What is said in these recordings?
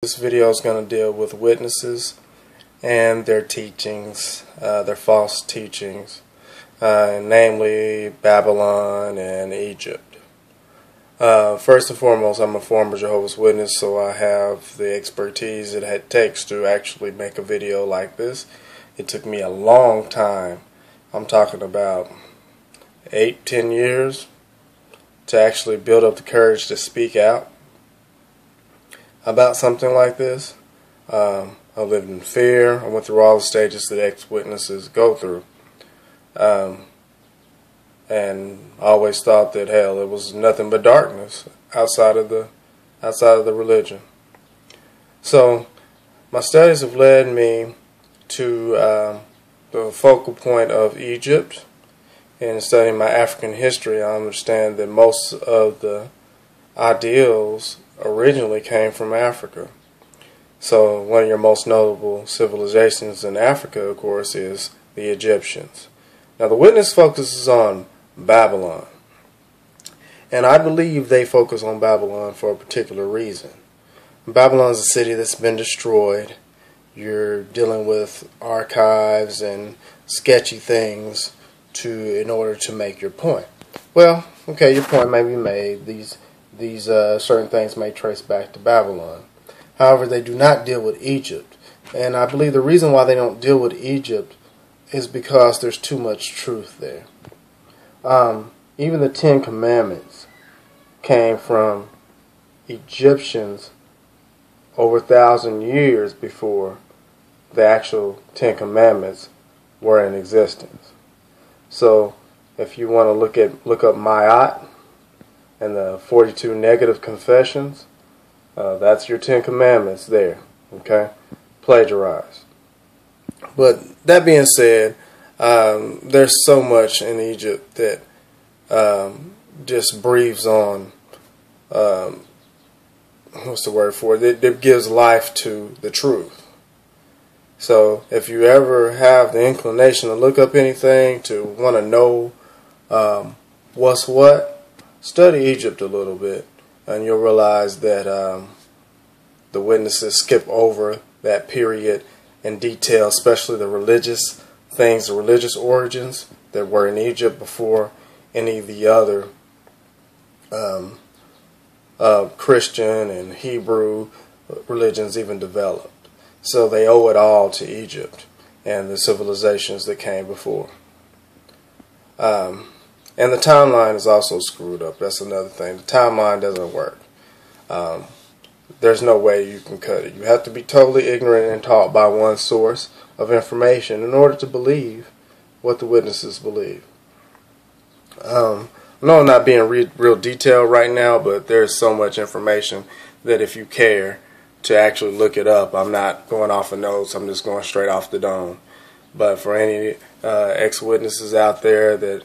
This video is going to deal with witnesses and their teachings, their false teachings, namely Babylon and Egypt. First and foremost, I'm a former Jehovah's Witness, so I have the expertise it takes to actually make a video like this. It took me a long time. I'm talking about 8-10 years to actually build up the courage to speak out about something like this. I lived in fear. I went through all the stages that ex-witnesses go through, and I always thought that hell, it was nothing but darkness outside of the religion. So my studies have led me to the focal point of Egypt. In studying my African history, I understand that most of the ideals originally came from Africa. So one of your most notable civilizations in Africa, of course, is the Egyptians. Now the witness focuses on Babylon, and I believe they focus on Babylon for a particular reason. Babylon is a city that's been destroyed. You're dealing with archives and sketchy things in order to make your point. Well, okay, your point may be made. These certain things may trace back to Babylon. However, they do not deal with Egypt. And I believe the reason why they don't deal with Egypt is because there's too much truth there. Even the Ten Commandments came from Egyptians over 1,000 years before the actual Ten Commandments were in existence. So if you want to look up Ma'at and the 42 negative confessions, that's your 10 commandments there, okay? Plagiarized. But that being said, there's so much in Egypt that just breathes on, what's the word for it? It gives life to the truth. So if you ever have the inclination to look up anything, to want to know what's what, study Egypt a little bit, and you'll realize that the witnesses skip over that period in detail, especially the religious things, the religious origins that were in Egypt before any of the other Christian and Hebrew religions even developed. So they owe it all to Egypt and the civilizations that came before. And the timeline is also screwed up. That's another thing. The timeline doesn't work. There's no way you can cut it. You have to be totally ignorant and taught by one source of information in order to believe what the witnesses believe. I know I'm not being real detailed right now, but there's so much information that if you care to actually look it up, I'm not going off of notes, I'm just going straight off the dome. But for any ex-witnesses out there that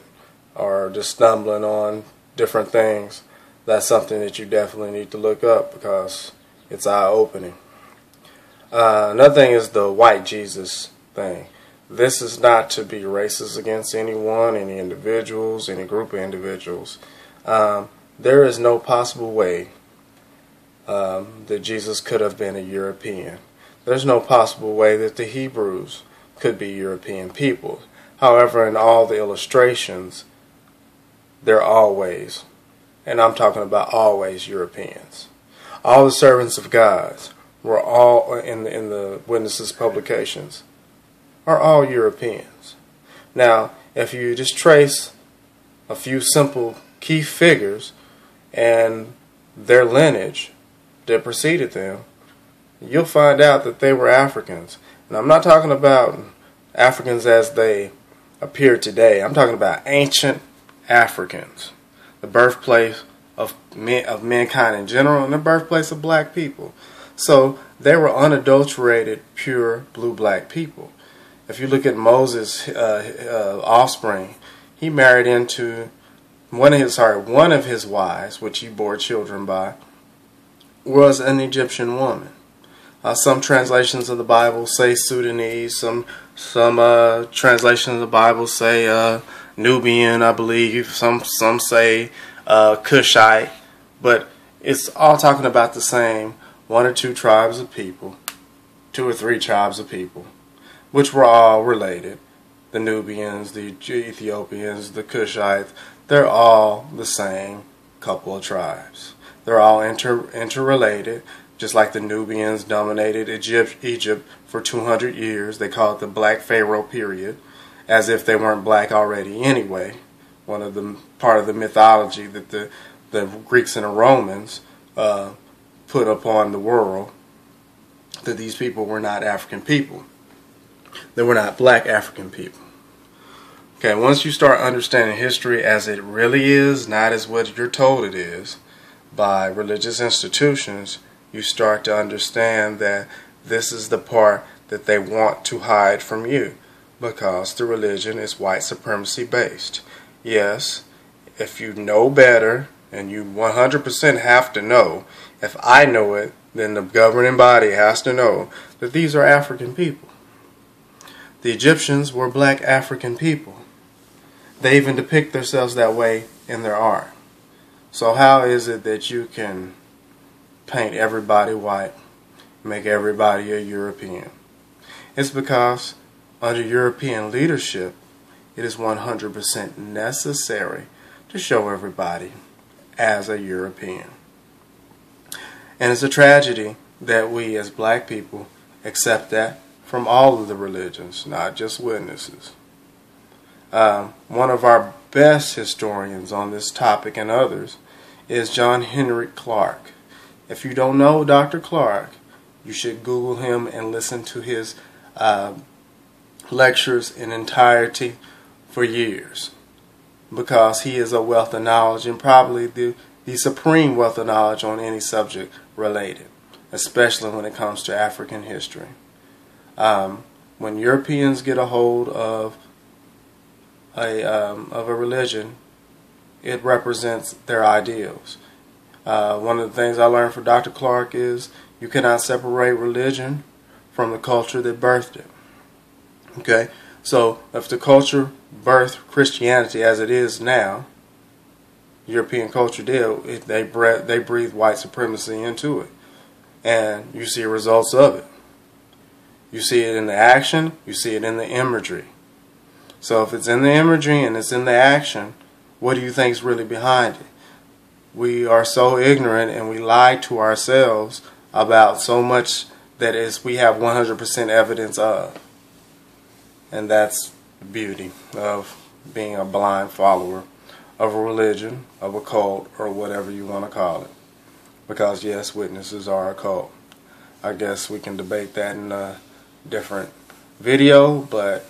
are just stumbling on different things, that's something that you definitely need to look up because it's eye-opening. Another thing is the white Jesus thing. This is not to be racist against anyone, any individuals, any group of individuals. There is no possible way that Jesus could have been a European. There's no possible way that the Hebrews could be European people. However, in all the illustrations, they're always, and I'm talking about always, Europeans. All the servants of God were all in the witnesses' publications are all Europeans. Now, if you just trace a few simple key figures and their lineage that preceded them, you'll find out that they were Africans. And I'm not talking about Africans as they appear today. I'm talking about ancient Africans, the birthplace of mankind in general and the birthplace of black people. So they were unadulterated, pure blue-black people. If you look at Moses' offspring, he married into one of his wives, which he bore children by, was an Egyptian woman. Some translations of the Bible say Sudanese. Some translations of the Bible say Nubian, I believe. Some say Cushite. But it's all talking about the same one or two tribes of people, 2 or 3 tribes of people, which were all related. The Nubians, the Ethiopians, the Cushites, they're all the same couple of tribes. They're all interrelated, just like the Nubians dominated Egypt for 200 years. They call it the Black Pharaoh period, as if they weren't black already anyway. Part of the mythology that the Greeks and the Romans put upon the world, that these people were not African people. They were not black African people. Okay, once you start understanding history as it really is, not as what you're told it is, by religious institutions, you start to understand that this is the part that they want to hide from you, because the religion is white supremacy based. Yes, if you know better, and you 100% have to know, if I know it, then the governing body has to know that these are African people. The Egyptians were black African people. They even depict themselves that way in their art. So how is it that you can paint everybody white, make everybody a European? It's because under European leadership, it is 100% necessary to show everybody as a European. And it's a tragedy that we as black people accept that from all of the religions, not just witnesses. One of our best historians on this topic and others is John Henry Clark. If you don't know Dr. Clark, you should Google him and listen to his lectures in entirety for years, because he is a wealth of knowledge, and probably the supreme wealth of knowledge on any subject related, especially when it comes to African history. When Europeans get a hold of a religion, it represents their ideals. One of the things I learned from Dr. Clark is you cannot separate religion from the culture that birthed it. Okay, so if the culture birthed Christianity as it is now, European culture did, they breathed white supremacy into it, and you see results of it. You see it in the action, you see it in the imagery. So if it's in the imagery and it's in the action, what do you think is really behind it? We are so ignorant, and we lie to ourselves about so much that we have 100% evidence of. And that's the beauty of being a blind follower of a religion, of a cult, or whatever you want to call it. Because yes, witnesses are a cult. I guess we can debate that in a different video, but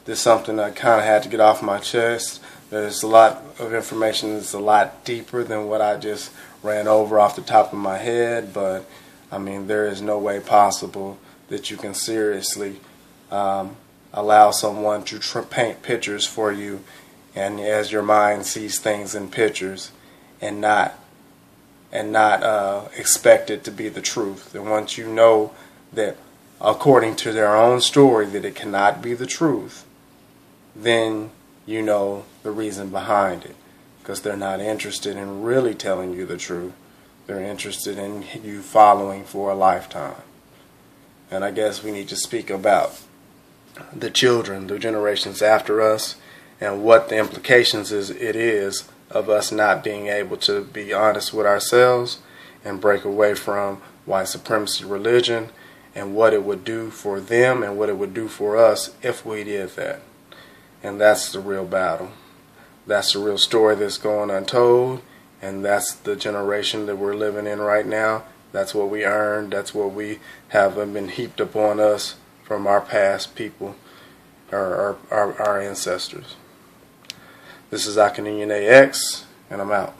this is something I kind of had to get off my chest. There's a lot of information that's a lot deeper than what I just ran over off the top of my head, but I mean, there is no way possible that you can seriously allow someone to paint pictures for you, and as your mind sees things in pictures, and not expect it to be the truth. And once you know that according to their own story that it cannot be the truth, then you know the reason behind it, because they're not interested in really telling you the truth. They're interested in you following for a lifetime. And I guess we need to speak about the children, the generations after us, and what the implications it is of us not being able to be honest with ourselves and break away from white supremacy religion, and what it would do for them and what it would do for us if we did that. And that's the real battle. That's the real story that's going untold, and that's the generation that we're living in right now. That's what we earned. That's what we have been heaped upon us from our past people, our ancestors. This is Akinine AX, and I'm out.